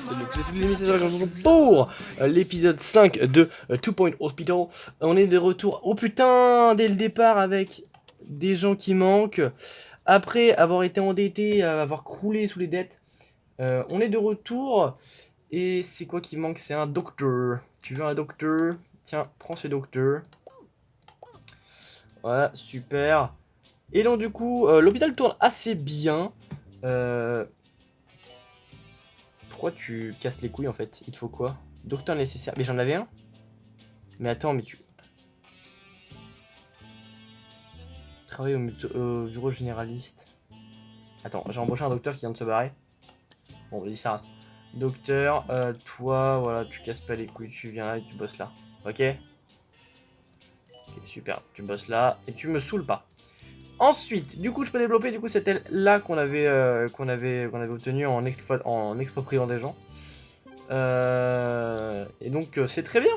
Salut, c'est toutes les émissions pour l'épisode 5 de Two Point Hospital. On est de retour, oh putain, dès le départ avec des gens qui manquent. Après avoir été endetté, avoir croulé sous les dettes, on est de retour. Et c'est quoi qui manque? C'est un docteur. Tu veux un docteur? Tiens, prends ce docteur. Voilà, super. Et donc du coup, l'hôpital tourne assez bien. Pourquoi tu casses les couilles en fait? Il te faut quoi? Docteur nécessaire. Mais j'en avais un? Mais attends, mais tu. Travaille au bureau généraliste. Attends, j'ai embauché un docteur qui vient de se barrer. Bon, vas-y, ça reste. Docteur, toi, voilà, tu casses pas les couilles, tu viens là et tu bosses là. Ok? Ok, super, tu bosses là et tu me saoules pas. Ensuite, du coup, je peux développer du coup cette aile là qu'on avait obtenue en expropriant des gens. Et donc, c'est très bien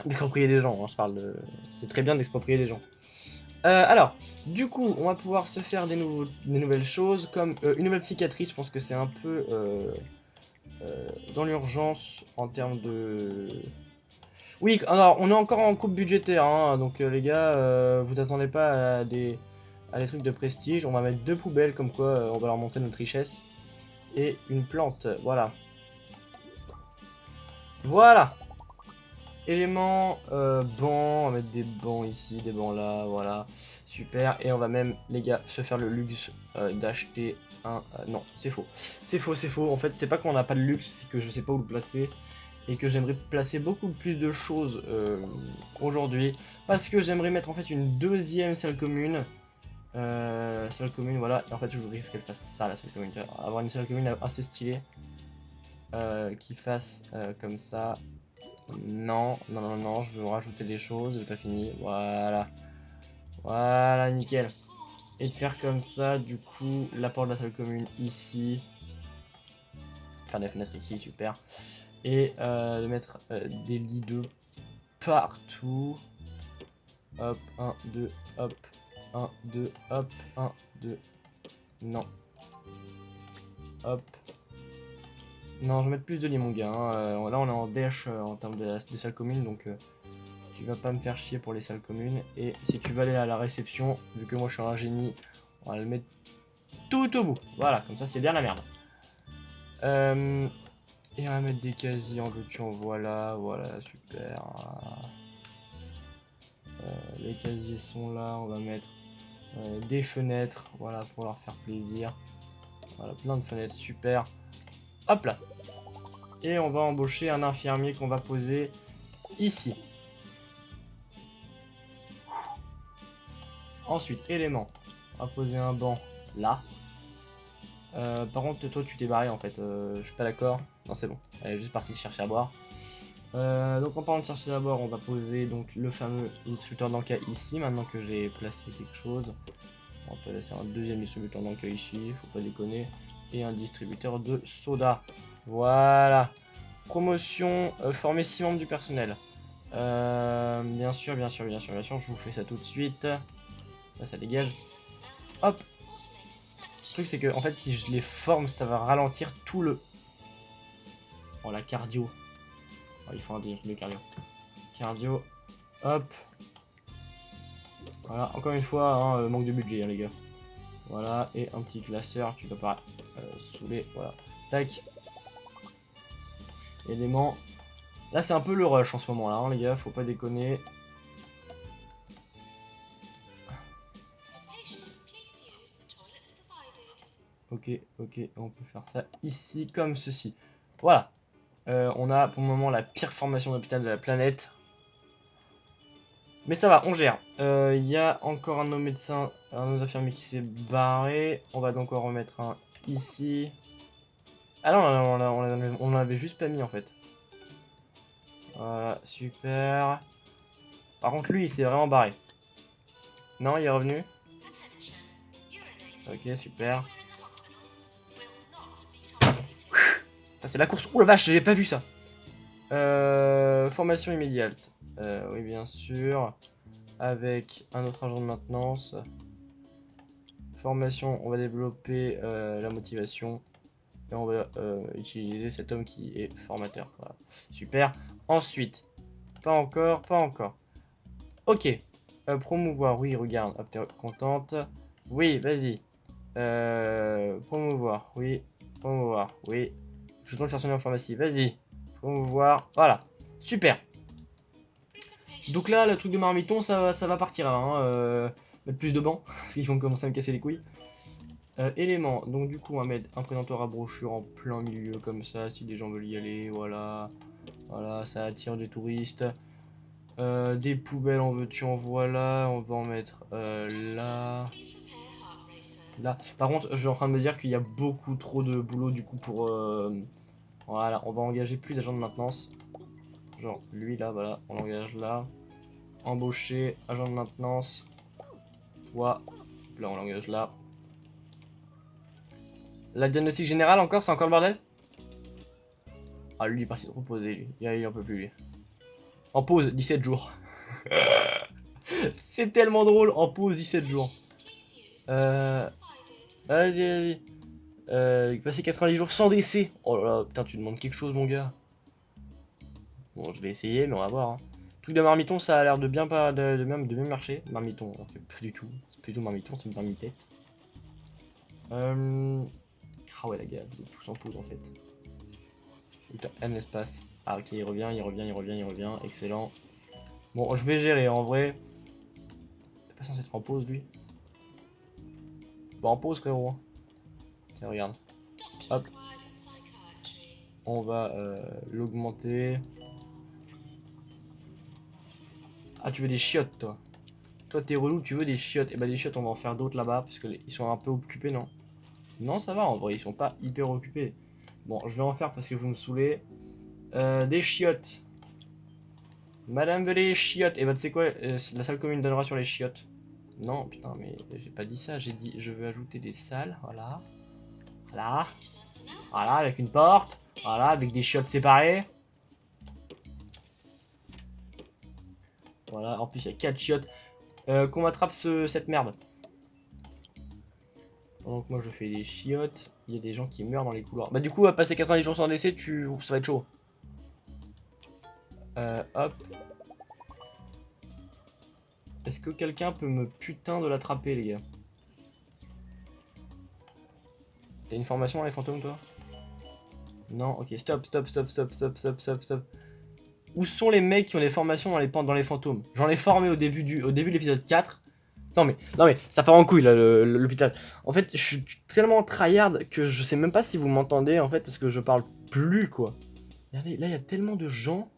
d'exproprier des gens. Hein, je parle de. C'est très bien d'exproprier des gens. Alors, du coup, on va pouvoir se faire des nouvelles choses, comme une nouvelle psychiatrie, je pense que c'est un peu dans l'urgence en termes de... Oui, alors, on est encore en coupe budgétaire, hein, donc les gars, vous attendez pas à des trucs de prestige, on va mettre 2 poubelles, comme quoi on va leur montrer notre richesse, et une plante, voilà. Voilà. Éléments, bancs, on va mettre des bancs ici, des bancs là, voilà, super. Et on va même, les gars, se faire le luxe d'acheter un... non, c'est faux. C'est faux, c'est faux. En fait, c'est pas qu'on n'a pas de luxe, c'est que je sais pas où le placer. Et que j'aimerais placer beaucoup plus de choses aujourd'hui. Parce que j'aimerais mettre en fait une deuxième salle commune. Salle commune, voilà. Et en fait, je voudrais qu'elle fasse ça, la salle commune. Avoir une salle commune assez stylée. Qui fasse comme ça. Non, non, non, non, je veux rajouter des choses, j'ai pas fini, voilà. Voilà, nickel. Et de faire comme ça, du coup, la porte de la salle commune ici. Enfin, des fenêtres ici, super. Et de mettre des lits de partout. Hop, 1, 2, hop, 1, 2, hop, 1, 2. Non. Hop. Non, je vais mettre plus de lits, mon gars. Hein. Là, on est en dash en termes des salles communes, donc... tu vas pas me faire chier pour les salles communes. Et si tu veux aller à la réception, vu que moi je suis un génie, on va le mettre tout au bout. Voilà, comme ça c'est bien la merde. Et on va mettre des casiers en veux-tu en voilà, voilà, super. Les casiers sont là, on va mettre des fenêtres, voilà, pour leur faire plaisir. Voilà, plein de fenêtres, super. Hop là. Et on va embaucher un infirmier qu'on va poser ici. Ensuite, élément. On va poser un banc là. Par contre, toi, tu t'es barré en fait. Je suis pas d'accord. Non, c'est bon. Elle est juste partie chercher à boire. Donc, en parlant de chercher à boire, on va poser donc le fameux distributeur d'encas ici. Maintenant que j'ai placé quelque chose, on peut laisser un deuxième distributeur d'encas ici. Faut pas déconner. Et un distributeur de soda. Voilà. Promotion, former 6 membres du personnel. Bien sûr, bien sûr, bien sûr, bien sûr. Je vous fais ça tout de suite. Là, ça dégage. Hop. Le truc c'est que en fait si je les forme ça va ralentir tout le... Oh la cardio. Oh, il faut un de cardio. Cardio. Hop. Voilà, encore une fois, hein, manque de budget hein, les gars. Voilà, et un petit classeur, tu peux pas saouler, voilà. Tac. Élément. Là c'est un peu le rush en ce moment là, hein, les gars, faut pas déconner. Ok, ok, on peut faire ça ici comme ceci. Voilà. On a pour le moment la pire formation d'hôpital de la planète. Mais ça va, on gère. Il y a encore un de nos médecins, un de nos infirmiers qui s'est barré. On va donc en remettre un ici. Ah non, on l'avait juste pas mis en fait. Voilà, super. Par contre, lui, il s'est vraiment barré. Non, il est revenu. Ok, super. C'est la course. Ouh la vache, j'avais pas vu ça. Formation immédiate. Oui, bien sûr. Avec un autre agent de maintenance. Formation, on va développer la motivation. Et on va utiliser cet homme qui est formateur. Voilà. Super. Ensuite, pas encore, pas encore. Ok. Promouvoir, oui, regarde. Hop, t'es contente. Oui, vas-y. Promouvoir, oui. Promouvoir, oui. Je dois le faire sonner en pharmacie. Vas-y. Promouvoir. Voilà. Super. Donc là, le truc de marmiton, ça va partir. Hein. Mettre plus de bancs. Parce qu'ils vont commencer à me casser les couilles. Éléments. Donc du coup, on va mettre un présentoir à brochure en plein milieu comme ça. Si les gens veulent y aller. Voilà. Voilà, ça attire des touristes. Des poubelles en veux-tu en voilà. On va en mettre là. Là. Par contre, je suis en train de me dire qu'il y a beaucoup trop de boulot du coup pour... Voilà, on va engager plus d'agents de maintenance. Genre lui là, voilà, on l'engage là. Embaucher, agent de maintenance. Toi, là on l'engage là. La diagnostic générale encore, c'est encore le bordel? Ah lui il est parti se reposer lui, il en peut plus lui. En pause, 17 jours. C'est tellement drôle, en pause 17 jours. Vas-y, vas-y. Passer 90 jours sans décès. Oh là là, putain, tu demandes quelque chose, mon gars. Bon, je vais essayer, mais on va voir. Hein. Truc de marmiton, ça a l'air de bien, pas, de bien marcher. Marmiton, alors que pas du tout. C'est plutôt marmiton, c'est une marmitette. Ah ouais, la gars, vous êtes tous en pause en fait. Putain, M l'espace. Ah ok, il revient. Excellent. Bon, je vais gérer en vrai. T'es pas censé être en pause lui. Bon, en pause, frérot. Tiens, regarde. Hop. On va l'augmenter. Ah, tu veux des chiottes, toi? Toi, t'es relou, tu veux des chiottes. Et bah, des chiottes, on va en faire d'autres là-bas. Parce qu'ils sont un peu occupés, non? Non, ça va, en vrai, ils sont pas hyper occupés. Bon, je vais en faire parce que vous me saoulez. Des chiottes. Madame veut des chiottes. Et bah, tu sais quoi? La salle commune donnera sur les chiottes. Non, putain, mais j'ai pas dit ça. J'ai dit, je veux ajouter des salles. Voilà. Voilà. Voilà, avec une porte. Voilà, avec des chiottes séparées. Voilà, en plus, il y a 4 chiottes. Qu'on m'attrape cette merde. Donc moi je fais des chiottes, il y a des gens qui meurent dans les couloirs. Bah du coup, à passer 90 jours sans décès, ça va être chaud. Hop. Est-ce que quelqu'un peut me putain de l'attraper, les gars? T'as une formation dans les fantômes, toi? Non, ok, stop. Où sont les mecs qui ont des formations dans les fantômes? J'en ai formé au début de l'épisode 4. Non mais, ça part en couille là, l'hôpital. En fait, je suis tellement tryhard que je sais même pas si vous m'entendez en fait, parce que je parle plus quoi. Regardez, là il y a tellement de gens.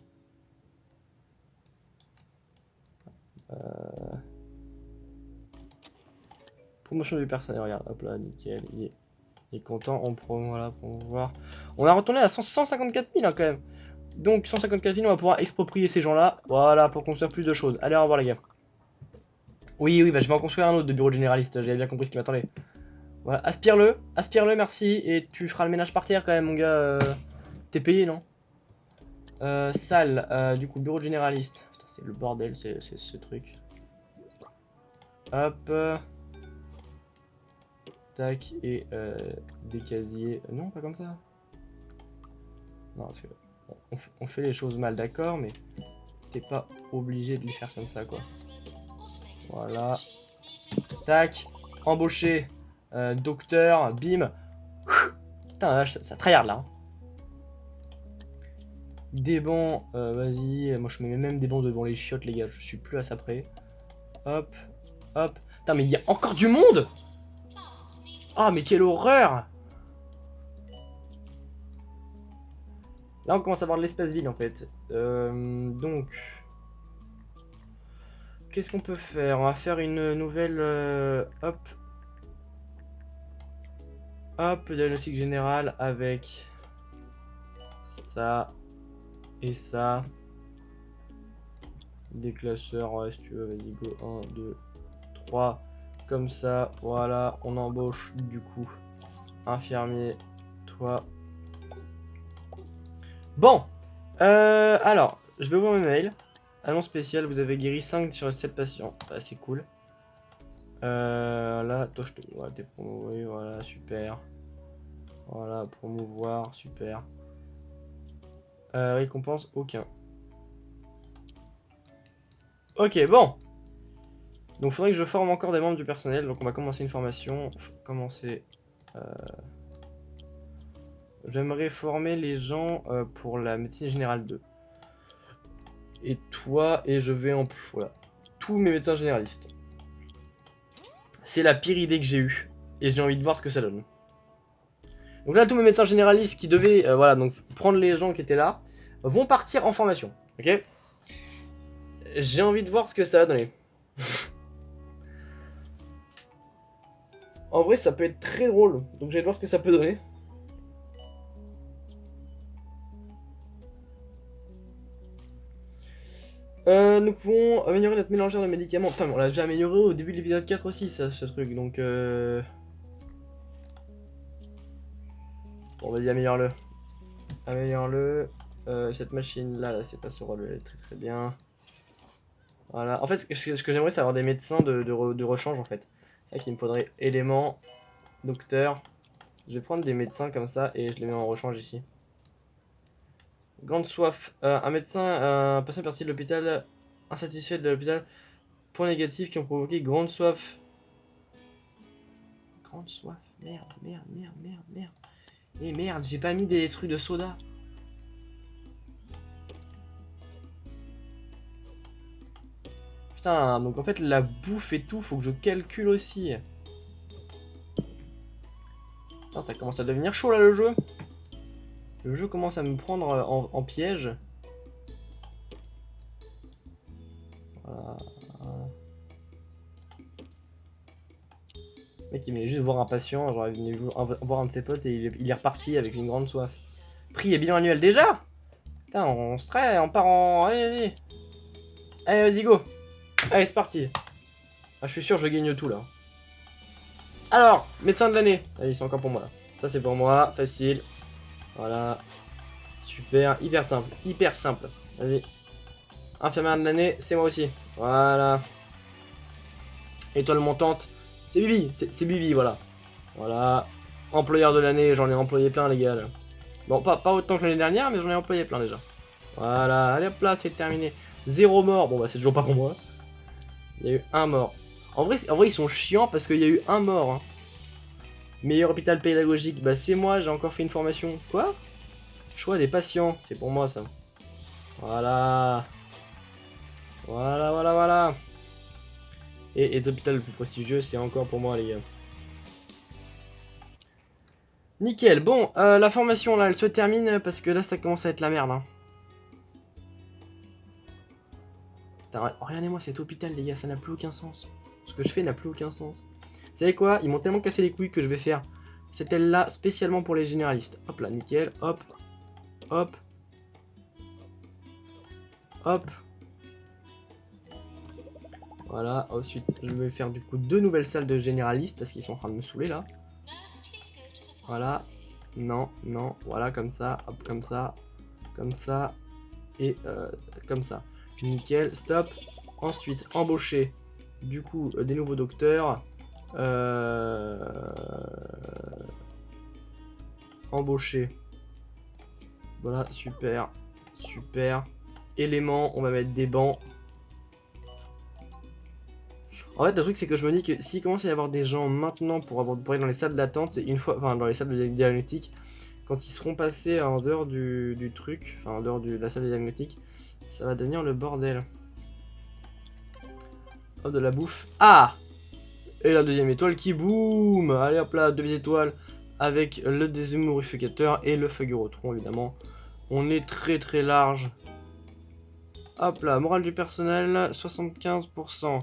Promotion du personnel, regarde, hop là, nickel, il est content, on promo, voilà, pour voir. On a retourné à 154 000 hein, quand même. Donc 154 000, on va pouvoir exproprier ces gens-là, voilà, pour construire plus de choses. Allez, au revoir les gars. Oui, bah je vais en construire un autre de bureau de généraliste, j'avais bien compris ce qui m'attendait. Voilà, aspire-le, merci, et tu feras le ménage par terre quand même, mon gars. T'es payé, non? Salle, du coup, bureau de généraliste. Putain, c'est le bordel, c'est ce truc. Hop. Tac, et des casiers. Non, pas comme ça. Non, parce que on fait les choses mal, d'accord, mais t'es pas obligé de les faire comme ça, quoi. Voilà. Tac, embauché. Docteur, bim. Putain, ça tryhard là. Hein. Des bancs, vas-y. Moi, je mets même des bancs devant les chiottes, les gars. Je suis plus à ça près. Hop, hop. Putain, mais il y a encore du monde! Ah, mais quelle horreur! Là, on commence à avoir de l'espace vide, en fait. Donc... Qu'est-ce qu'on peut faire? On va faire une nouvelle... hop. Hop, diagnostic général avec... ça. Et ça. Des classeurs, ouais, si tu veux, vas-y, go. 1, 2, 3. Comme ça, voilà. On embauche, du coup, infirmier, toi. Bon, alors, je vais ouvrir mes mails. Annonce spéciale, vous avez guéri 5 sur 7 patients. Ah, c'est cool. Là, toi, je te... Ouais, t'es promo, oui, voilà, super. Voilà, promouvoir, super. Récompense, aucun. Ok, bon. Donc faudrait que je forme encore des membres du personnel. Donc on va commencer une formation. Commencer. J'aimerais former les gens pour la médecine générale 2. Et toi, et je vais en... Voilà. Tous mes médecins généralistes. C'est la pire idée que j'ai eue. Et j'ai envie de voir ce que ça donne. Donc là, tous mes médecins généralistes qui devaient voilà, donc prendre les gens qui étaient là, vont partir en formation. Ok. J'ai envie de voir ce que ça va donner. En vrai, ça peut être très drôle. Donc j'ai hâte de voir ce que ça peut donner. Nous pouvons améliorer notre mélangeur de médicaments. Putain, mais on l'a déjà amélioré au début de l'épisode 4 aussi, ça, ce truc. Donc bon, vas-y, améliore-le. Améliore-le. Cette machine-là, là, c'est pas ce rôle, elle est très très bien. Voilà. En fait, ce que j'aimerais, c'est avoir des médecins de rechange, en fait. C'est ça qu'il me faudrait. Éléments, docteur. Je vais prendre des médecins comme ça et je les mets en rechange ici. Grande soif. Un médecin, un patient parti de l'hôpital, insatisfait de l'hôpital. Points négatifs qui ont provoqué grande soif. Grande soif. Merde, merde, merde, merde, merde. Et merde, j'ai pas mis des trucs de soda. Putain, donc en fait la bouffe et tout, faut que je calcule aussi. Putain, ça commence à devenir chaud là le jeu. Le jeu commence à me prendre en piège. Voilà. Le mec il venait juste voir un patient, genre il venait voir un de ses potes et il est reparti avec une grande soif. Prix et bilan annuel déjà. Putain, on stresse, on part en... Allez, allez. Allez, vas-y, go. Allez, c'est parti. Ah, je suis sûr, je gagne tout, là. Alors, médecin de l'année. Allez, c'est encore pour moi, là. Ça, c'est pour moi. Facile. Voilà. Super. Hyper simple. Hyper simple. Vas-y. Infirmière de l'année, c'est moi aussi. Voilà. Étoile montante. C'est Bibi. C'est Bibi, voilà. Voilà. Employeur de l'année, j'en ai employé plein, les gars, là. Bon, pas autant que l'année dernière, mais j'en ai employé plein, déjà. Voilà. Allez, hop là, c'est terminé. 0 mort. Bon, bah, c'est toujours pas pour moi. Il y a eu un mort. En vrai, ils sont chiants parce qu'il y a eu un mort. Hein. Meilleur hôpital pédagogique, bah c'est moi, j'ai encore fait une formation. Quoi? Choix des patients, c'est pour moi ça. Voilà. Voilà, voilà, voilà. Et l'hôpital le plus prestigieux, c'est encore pour moi les gars. Nickel, bon, la formation là, elle se termine parce que là ça commence à être la merde. Hein. Putain, regardez-moi cet hôpital les gars, ça n'a plus aucun sens. Ce que je fais n'a plus aucun sens. Vous savez quoi? Ils m'ont tellement cassé les couilles que je vais faire cette aile là spécialement pour les généralistes. Hop là, nickel, hop, hop, hop. Voilà, ensuite je vais faire du coup 2 nouvelles salles de généralistes parce qu'ils sont en train de me saouler là. Voilà, non, non, voilà comme ça, hop, comme ça et comme ça. Nickel, stop. Ensuite, embaucher du coup des nouveaux docteurs. Embaucher. Voilà, super, super. Éléments, on va mettre des bancs. En fait, le truc, c'est que je me dis que s'il commence à y avoir des gens maintenant pour aller dans les salles d'attente, c'est une fois, enfin, dans les salles de diagnostic, quand ils seront passés en dehors du truc, enfin, en dehors de la salle de diagnostic, ça va devenir le bordel. Hop, de la bouffe. Ah! Et la deuxième étoile qui boum! Allez, hop là, 2 étoiles avec le déshumidificateur et le Fagurotron, évidemment. On est très très large. Hop là, morale du personnel, 75%.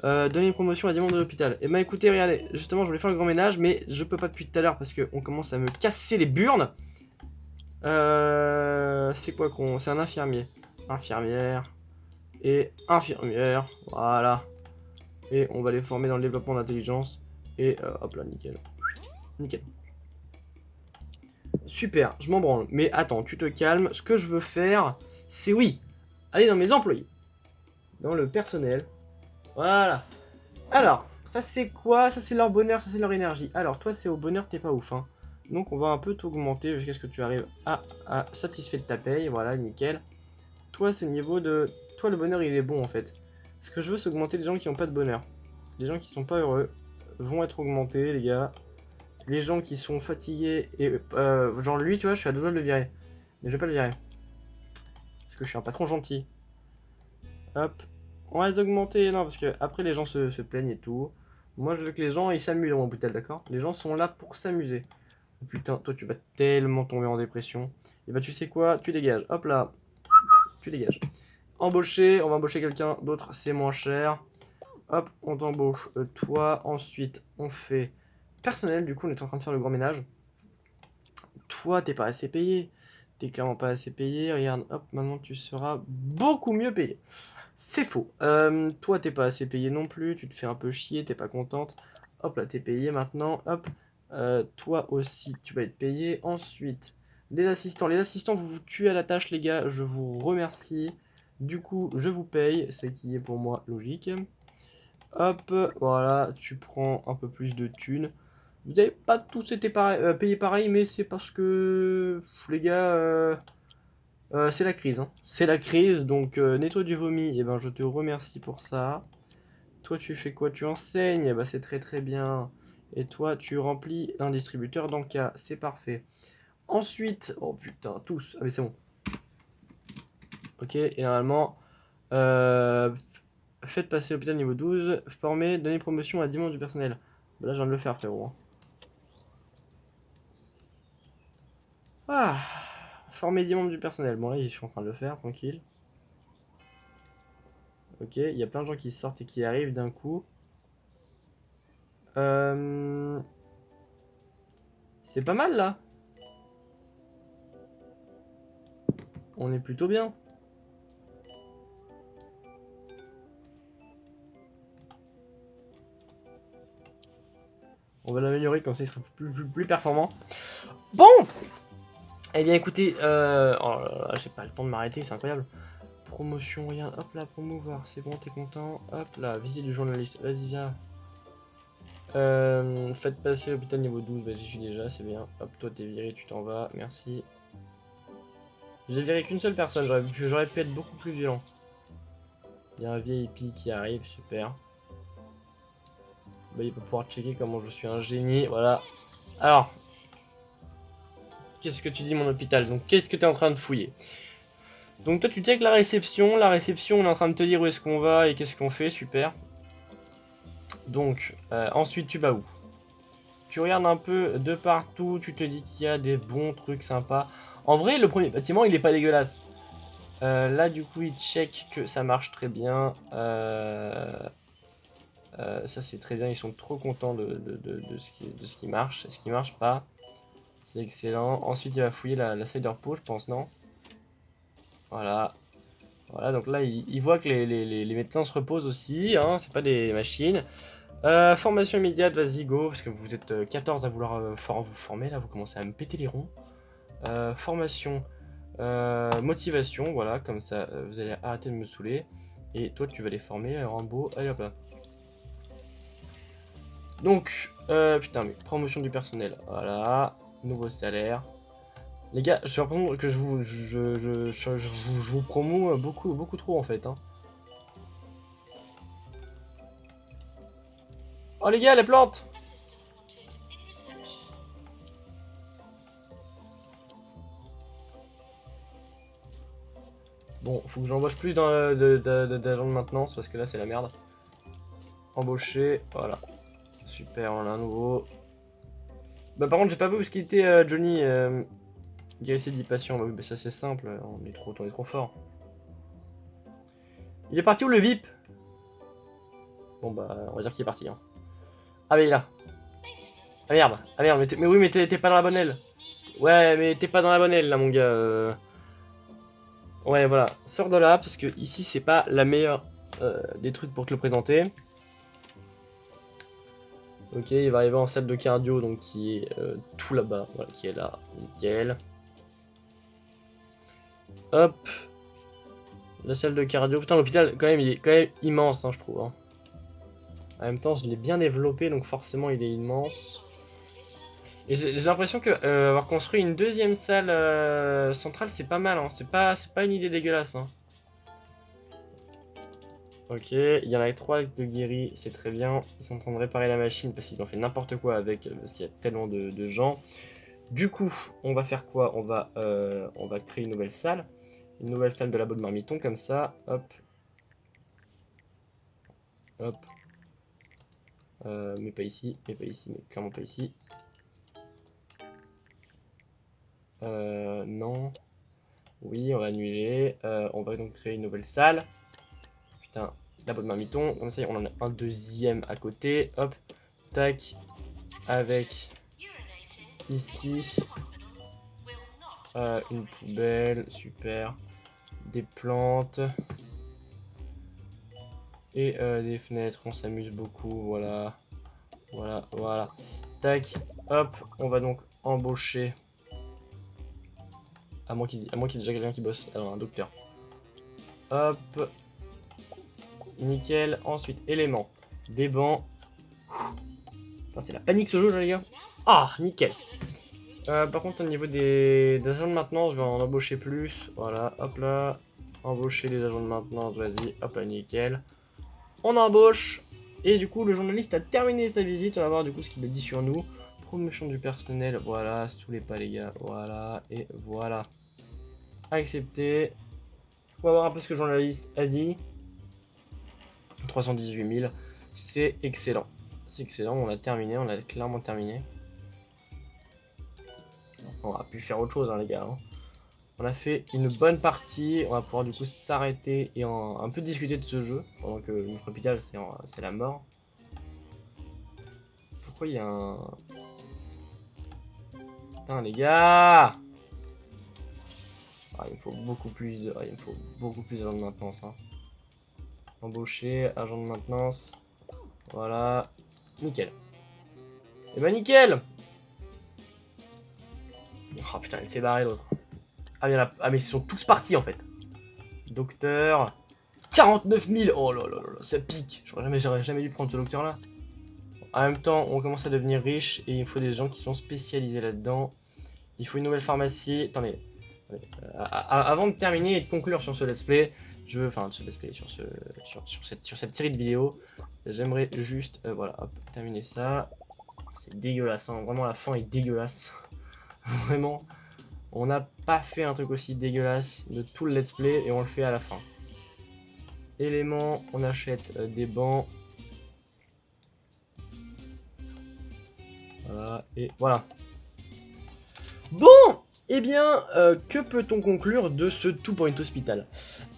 Donner une promotion à des membres de l'hôpital. Et bah écoutez, regardez, justement je voulais faire le grand ménage, mais je peux pas depuis tout à l'heure parce qu'on commence à me casser les burnes. C'est quoi qu'on... C'est un infirmier. Infirmière. Et infirmière. Voilà. Et on va les former dans le développement d'intelligence. Et hop là, nickel. Nickel. Super, je m'en branle. Mais attends, tu te calmes. Ce que je veux faire, c'est oui. Aller dans mes employés. Dans le personnel. Voilà. Alors, ça c'est quoi? Ça c'est leur bonheur, ça c'est leur énergie. Alors, toi c'est au bonheur, t'es pas ouf. Hein. Donc on va un peu t'augmenter jusqu'à ce que tu arrives à satisfait de ta paye. Voilà, nickel. Toi, c'est le niveau de... Toi, le bonheur, il est bon, en fait. Ce que je veux, c'est augmenter les gens qui n'ont pas de bonheur. Les gens qui sont pas heureux vont être augmentés, les gars. Les gens qui sont fatigués et... genre lui, tu vois, je suis à deux doigts de le virer. Mais je vais pas le virer. Parce que je suis un patron gentil. Hop. On va les augmenter. Non, parce que après les gens se plaignent et tout. Moi, je veux que les gens, ils s'amusent dans mon bouteille, d'accord? Les gens sont là pour s'amuser. Oh, putain, toi, tu vas tellement tomber en dépression. Et bah, tu sais quoi? Tu dégages. Hop là. Tu dégages. Embaucher. On va embaucher quelqu'un d'autre. C'est moins cher. Hop, on t'embauche. Toi, ensuite, on fait personnel. Du coup, on est en train de faire le grand ménage. Toi, t'es pas assez payé. T'es clairement pas assez payé. Regarde, hop, maintenant tu seras beaucoup mieux payé. C'est faux. Toi, t'es pas assez payé non plus. Tu te fais un peu chier, t'es pas contente. Hop là, t'es payé maintenant. Hop. Toi aussi, tu vas être payé. Ensuite, les assistants. Les assistants, vous vous tuez à la tâche, les gars. Je vous remercie. Du coup, je vous paye. Ce qui est pour moi logique. Hop, voilà, tu prends un peu plus de thunes. Vous n'avez pas tous été payés pareil, mais c'est parce que, les gars, c'est la crise. Hein. C'est la crise, donc nettoie du vomi, et ben je te remercie pour ça. Toi, tu fais quoi? Tu enseignes, eh ben, c'est très très bien. Et toi, tu remplis un distributeur d'encas, c'est parfait. Ensuite, oh putain, tous, ah mais c'est bon. Ok, et normalement, faites passer l'hôpital niveau 12, former, donner promotion à 10 membres du personnel. Bah là, je viens de le faire, frérot. Hein. Ah, former 10 membres du personnel. Bon, là, je suis en train de le faire, tranquille. Ok, il y a plein de gens qui sortent et qui arrivent d'un coup. C'est pas mal, là. On est plutôt bien. On va l'améliorer, comme ça, il sera plus performant. Bon! Eh bien, écoutez, oh là là, j'ai pas le temps de m'arrêter, c'est incroyable. Promotion, rien. Hop là, promouvoir, c'est bon, t'es content. Hop là, visite du journaliste. Vas-y, viens. Faites passer l'hôpital niveau 12. Bah, j'y suis déjà, c'est bien. Hop, toi, t'es viré, tu t'en vas. Merci. J'ai viré qu'une seule personne, j'aurais pu être beaucoup plus violent. Il y a un VIP qui arrive, super. Bah, il va pouvoir checker comment je suis un génie, voilà. Alors, qu'est-ce que tu dis, mon hôpital? Donc, qu'est-ce que tu es en train de fouiller? Donc, toi, tu check la réception. La réception, on est en train de te dire où est-ce qu'on va et qu'est-ce qu'on fait, super. Donc, ensuite, tu vas où? Tu regardes un peu de partout, tu te dis qu'il y a des bons trucs sympas. En vrai, le premier bâtiment, il est pas dégueulasse. Là, du coup, il check que ça marche très bien. Ça, c'est très bien. Ils sont trop contents de ce qui marche. Ce qui marche pas, c'est excellent. Ensuite, il va fouiller la salle de repos, je pense, non? Voilà. Voilà, donc là, il voit que les médecins se reposent aussi. Hein, c'est pas des machines. Formation immédiate, vas-y, go. Parce que vous êtes 14 à vouloir vous former. Là, vous commencez à me péter les ronds. Formation. Motivation, voilà, comme ça vous allez arrêter de me saouler. Et toi tu vas les former, Rambo, allez hop là. Donc, putain, mais promotion du personnel, voilà, nouveau salaire. Les gars, j'ai l'impression que je vous promo beaucoup trop en fait. Hein. Oh les gars, les plantes! Bon, faut que j'embauche plus d'agents de maintenance parce que là c'est la merde. Embaucher, voilà. Super, on a un nouveau. Bah par contre j'ai pas vu où ce qu'il était Johnny. Guérissez 10 patients, bah oui, bah ça c'est simple, on est trop fort. Il est parti où le VIP? Bon bah on va dire qu'il est parti. Hein. Ah mais il est là. Ah merde, mais oui mais t'es pas dans la bonne aile. Ouais mais t'es pas dans la bonne aile là mon gars. Ouais voilà, sors de là parce que ici c'est pas la meilleure des trucs pour te le présenter. Ok, il va arriver en salle de cardio donc qui est tout là-bas, voilà, qui est là, nickel. Hop. La salle de cardio, putain l'hôpital quand même il est quand même immense hein, je trouve. Hein. En même temps je l'ai bien développé donc forcément il est immense. Et j'ai l'impression que avoir construit une deuxième salle centrale, c'est pas mal, hein. C'est pas une idée dégueulasse, hein. Ok, il y en a 3 de guéris, c'est très bien. Ils sont en train de réparer la machine parce qu'ils ont fait n'importe quoi avec, parce qu'il y a tellement de gens. Du coup, on va faire quoi? On va créer une nouvelle salle. Une nouvelle salle de labo de marmiton, comme ça. Hop. Hop. Mais pas ici, mais clairement pas ici. Non. Oui, on va annuler. On va donc créer une nouvelle salle. Putain, labo de marmiton. Comme ça, on en a un deuxième à côté. Hop. Tac. Avec ici une poubelle. Super. Des plantes. Et des fenêtres. On s'amuse beaucoup. Voilà. Voilà, voilà. Tac. Hop. On va donc embaucher. À moins qu'il y ait déjà quelqu'un qui bosse. Alors, un docteur. Hop. Nickel. Ensuite, éléments. Des bancs. Enfin, c'est la panique ce jeu, là, les gars. Ah, nickel. Par contre, au niveau des agents de maintenance, je vais en embaucher plus. Voilà, hop là. Embaucher les agents de maintenance, vas-y. Hop là, nickel. On embauche. Et du coup, le journaliste a terminé sa visite. On va voir du coup ce qu'il a dit sur nous. Promotion du personnel. Voilà, sous les pas, les gars. Voilà, et voilà. Accepté. On va voir un peu ce que le journaliste a dit. 318 000. C'est excellent. C'est excellent, on a terminé, on a clairement terminé. On a pu faire autre chose, hein, les gars. Hein. On a fait une bonne partie. On va pouvoir du coup s'arrêter et un peu discuter de ce jeu. Pendant que notre hôpital, c'est la mort. Pourquoi il y a un... Putain, les gars! Ah, il me faut beaucoup plus de... Ah, il me faut beaucoup plus d'agents de maintenance. Hein. Embaucher, agent de maintenance. Voilà. Nickel. Et bah nickel! Oh putain, il s'est barré l'autre. Ah, mais ils sont tous partis en fait. Docteur. 49 000. Oh là là là, ça pique. J'aurais jamais dû prendre ce docteur là. En même temps, on commence à devenir riche et il faut des gens qui sont spécialisés là-dedans. Il faut une nouvelle pharmacie. Attendez. Avant de terminer et de conclure sur ce let's play, enfin ce let's play, sur cette série de vidéos, j'aimerais juste, voilà, hop, terminer ça. C'est dégueulasse, hein. Vraiment la fin est dégueulasse. Vraiment, on n'a pas fait un truc aussi dégueulasse de tout le let's play et on le fait à la fin. Éléments, on achète des bancs. Voilà, et voilà. Bon, eh bien, que peut-on conclure de ce Two Point Hospital?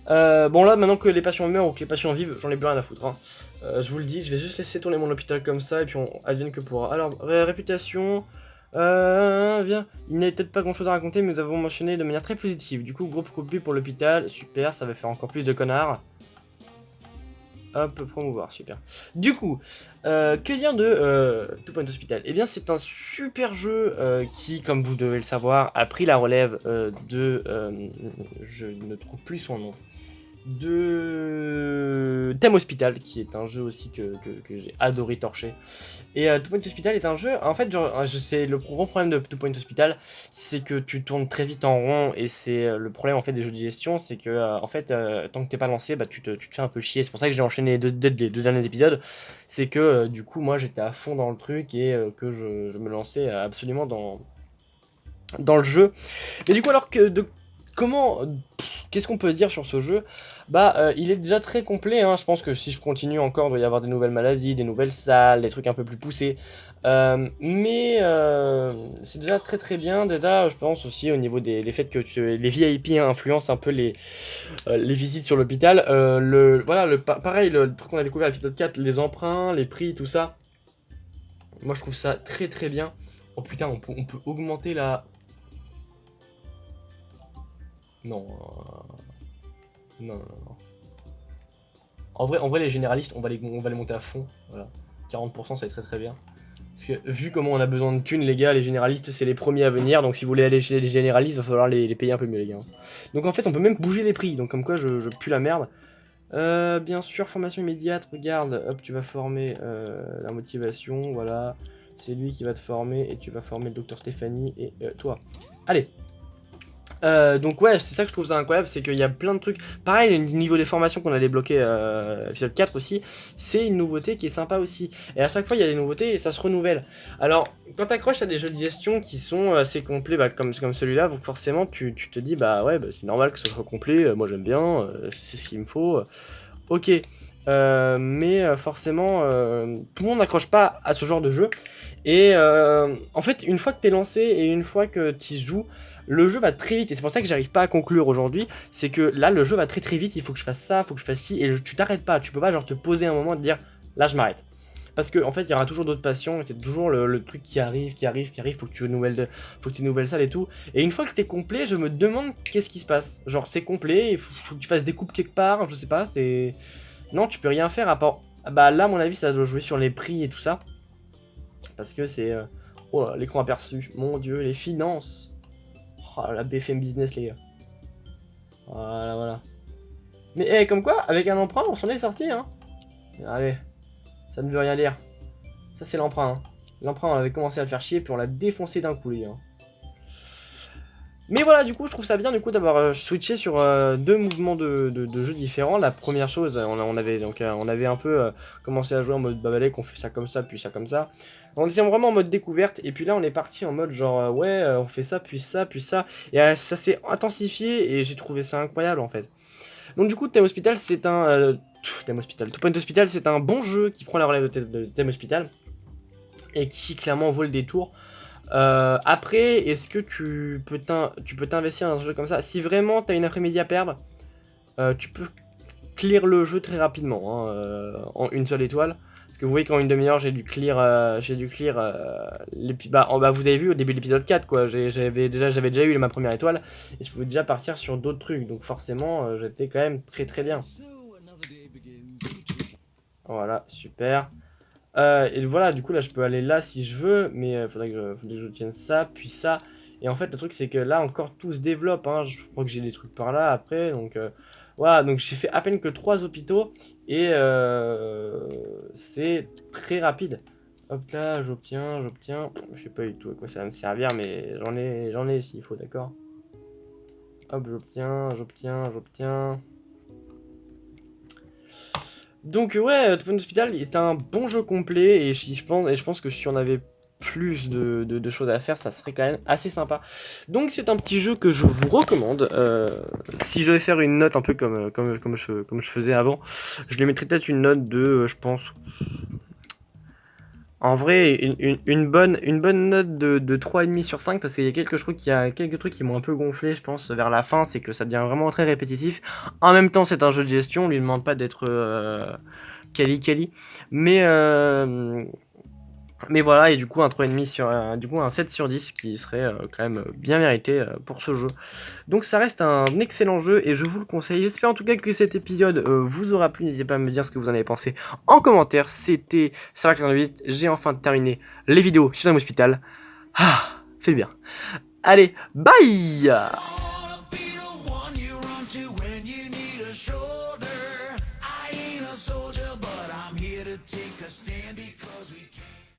Bon là, maintenant que les patients meurent ou que les patients vivent, j'en ai plus rien à foutre. Hein. Je vous le dis, je vais juste laisser tourner mon hôpital comme ça et puis on advienne que pourra. Alors, réputation... Bien. Il n'y avait peut-être pas grand chose à raconter, mais nous avons mentionné de manière très positive. Du coup, groupe coupé pour l'hôpital, super, ça va faire encore plus de connards. Hop, promouvoir, super. Du coup, que dire de Two Point Hospital? Eh bien, c'est un super jeu qui, comme vous devez le savoir, a pris la relève de... je ne trouve plus son nom. De Thème Hospital, qui est un jeu aussi que j'ai adoré torcher. Et Two Point Hospital est un jeu, en fait, genre, c'est le gros problème de Two Point Hospital, c'est que tu tournes très vite en rond, et c'est le problème en fait des jeux de gestion, c'est que en fait, tant que t'es pas lancé, bah tu te fais un peu chier. C'est pour ça que j'ai enchaîné les deux derniers épisodes, c'est que du coup moi j'étais à fond dans le truc et que je me lançais absolument dans le jeu. Mais du coup alors que comment... Qu'est-ce qu'on peut dire sur ce jeu? Bah, il est déjà très complet, hein. Je pense que si je continue encore, il doit y avoir des nouvelles maladies, des nouvelles salles, des trucs un peu plus poussés. Mais c'est déjà très très bien. Déjà, je pense aussi au niveau des faits que les VIP influencent un peu les visites sur l'hôpital. Voilà, pareil, le truc qu'on a découvert à l'épisode 4, les emprunts, les prix, tout ça. Moi, je trouve ça très très bien. Oh putain, on peut augmenter la... Non. Non, non, non. En vrai, les généralistes, on va les monter à fond. Voilà. 40%, ça est très très bien. Parce que vu comment on a besoin de thunes, les gars, les généralistes, c'est les premiers à venir. Donc si vous voulez aller chez les généralistes, il va falloir les payer un peu mieux, les gars. Donc en fait, on peut même bouger les prix. Donc comme quoi, je pue la merde. Bien sûr, formation immédiate, regarde. Hop, tu vas former la motivation, voilà. C'est lui qui va te former et tu vas former le docteur Stéphanie et toi. Allez. Donc ouais, c'est ça que je trouve ça incroyable, c'est qu'il y a plein de trucs. Pareil, au niveau des formations qu'on a débloquées épisode 4 aussi, c'est une nouveauté qui est sympa aussi. Et à chaque fois, il y a des nouveautés et ça se renouvelle. Alors, quand t'accroches à des jeux de gestion qui sont assez complets, bah, comme celui-là, donc forcément, tu te dis, bah ouais, bah, c'est normal que ce soit complet, moi j'aime bien, c'est ce qu'il me faut. Ok, mais forcément, tout le monde n'accroche pas à ce genre de jeu. Et en fait, une fois que t'es lancé et une fois que tu joues, le jeu va très vite. Et c'est pour ça que j'arrive pas à conclure aujourd'hui. C'est que là, le jeu va très très vite. Il faut que je fasse ça, il faut que je fasse ci. Et tu t'arrêtes pas. Tu peux pas genre te poser un moment et te dire là, je m'arrête. Parce qu'en fait, il y aura toujours d'autres passions. Et c'est toujours le truc qui arrive. Faut que tu nouvelles salles et tout. Et une fois que t'es complet, je me demande qu'est-ce qui se passe. Genre, c'est complet. Il faut que tu fasses des coupes quelque part. Je sais pas. C'est. Non, tu peux rien faire à part. Bah là, à mon avis, ça doit jouer sur les prix et tout ça. Parce que c'est... Oh là, l'écran aperçu. Mon dieu, les finances. Oh, la BFM Business, les gars. Voilà, voilà. Mais hey, comme quoi, avec un emprunt, on s'en est sorti, hein. Allez, ça ne veut rien dire. Ça, c'est l'emprunt. Hein. L'emprunt, on avait commencé à le faire chier, puis on l'a défoncé d'un coup, les gars. Mais voilà, du coup, je trouve ça bien du coup d'avoir switché sur deux mouvements de jeux différents. La première chose, on avait un peu commencé à jouer en mode bah allez, qu'on fait ça comme ça, puis ça comme ça. On était vraiment en mode découverte, et puis là on est parti en mode genre ouais, on fait ça, puis ça, puis ça. Et ça s'est intensifié, et j'ai trouvé ça incroyable en fait. Donc du coup, Thème Hospital, c'est un... Thème Hospital, Two Point Hospital, c'est un bon jeu qui prend la relève de Thème Hospital, et qui clairement vaut le détour. Après, est-ce que tu peux t'investir dans un jeu comme ça? Si vraiment t'as une après-midi à perdre, tu peux clear le jeu très rapidement, hein, en une seule étoile. Parce que vous voyez qu'en une demi-heure, j'ai dû clear, vous avez vu au début de l'épisode 4, quoi. J'avais déjà eu ma première étoile, et je pouvais déjà partir sur d'autres trucs. Donc forcément, j'étais quand même très très bien. Voilà, super. Et voilà, du coup là je peux aller là si je veux, mais faudrait que je tienne ça, puis ça. Et en fait le truc c'est que là encore tout se développe, hein. Je crois que j'ai des trucs par là après, donc voilà, donc j'ai fait à peine que 3 hôpitaux, et c'est très rapide. Hop là, j'obtiens, je sais pas du tout à quoi ça va me servir, mais j'en ai s'il faut, d'accord. Hop, j'obtiens. Donc ouais, Two Point Hospital, c'est un bon jeu complet, et je pense que si on avait plus de choses à faire, ça serait quand même assez sympa. Donc c'est un petit jeu que je vous recommande. Si je devais faire une note un peu comme je faisais avant, je lui mettrais peut-être une note de, je pense... En vrai, une bonne note de 3,5 sur 5, parce qu'il y a quelques trucs qui m'ont un peu gonflé, je pense, vers la fin, c'est que ça devient vraiment très répétitif. En même temps, c'est un jeu de gestion, on lui demande pas d'être quali, mais voilà, et du coup un 3,5 sur du coup un 7 sur 10 qui serait quand même bien mérité pour ce jeu. Donc ça reste un excellent jeu et je vous le conseille. J'espère en tout cas que cet épisode vous aura plu. N'hésitez pas à me dire ce que vous en avez pensé en commentaire. C'était Sarah48, j'ai enfin terminé les vidéos sur Thème Hospital. Ah, fait bien. Allez, bye!